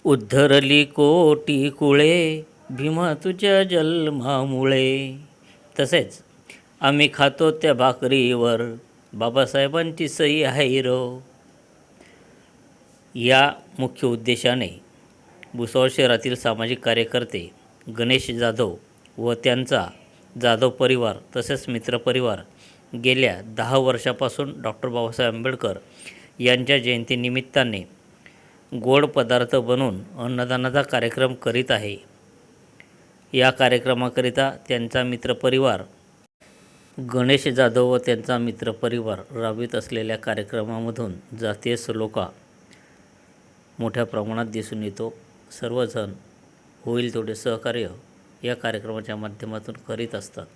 उद्धरली कोटी कुळे भीमा तुझ्या जन्मामुळे. तसेच आम्ही खातो त्या भाकरीवर बाबासाहेबांची सही आहे रो. या मुख्य उद्देशाने भुसावळ शहरातील सामाजिक कार्यकर्ते गणेश जाधव व त्यांचा जाधव परिवार तसेच मित्रपरिवार गेल्या 10 वर्षापासून डॉक्टर बाबासाहेब आंबेडकर यांच्या जयंतीनिमित्ताने गोड पदार्थ बनवून अन्नदानाचा कार्यक्रम करीत आहे. या कार्यक्रमाकरिता त्यांचा मित्रपरिवार गणेश जाधव व त्यांचा मित्रपरिवार राबवित असलेल्या कार्यक्रमामधून जातीय सलोखा मोठ्या प्रमाणात दिसून येतो. सर्वजण होईल तेवढे सहकार्य या कार्यक्रमाच्या माध्यमातून करीत असतात.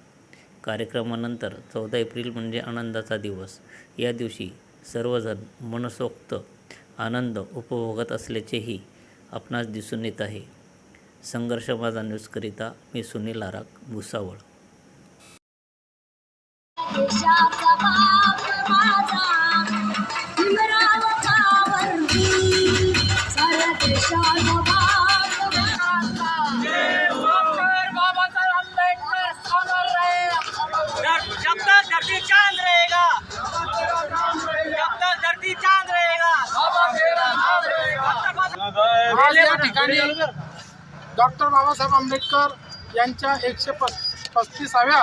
कार्यक्रमानंतर 14 एप्रिल म्हणजे आनंदाचा दिवस. या दिवशी सर्वजण मनसोक्त आनंद उपभोगत असल्याचेही आपणास दिसून येत आहे. संघर्ष माझा न्यूजकरिता मी सुनील आराक, भुसावळ. आज या ठिकाणी डॉक्टर बाबासाहेब आंबेडकर यांच्या 135व्या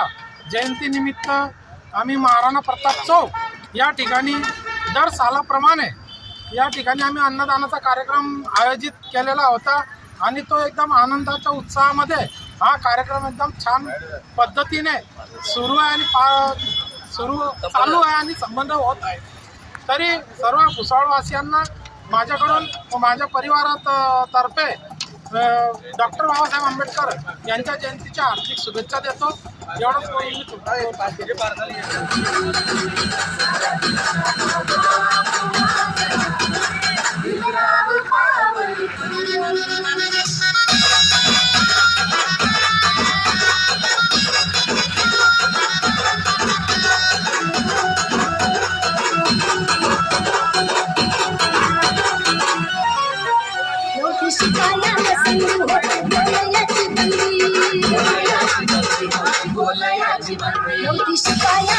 जयंतीनिमित्त आम्ही महाराणा प्रताप चौक या ठिकाणी दर सालाप्रमाणे या ठिकाणी आम्ही अन्नदानाचा कार्यक्रम आयोजित केलेला होता आणि तो एकदम आनंदाच्या उत्साहामध्ये हा कार्यक्रम एकदम छान पद्धतीने सुरू आहे आणि चालू आहे आणि संबंध होत आहे. तरी सर्व भुसावळवासियांना माझ्याकडून व माझ्या परिवारात तर्फे डॉक्टर बाबासाहेब आंबेडकर यांच्या जयंतीच्या हार्दिक शुभेच्छा देतो. एवढंच बोलून शिकाया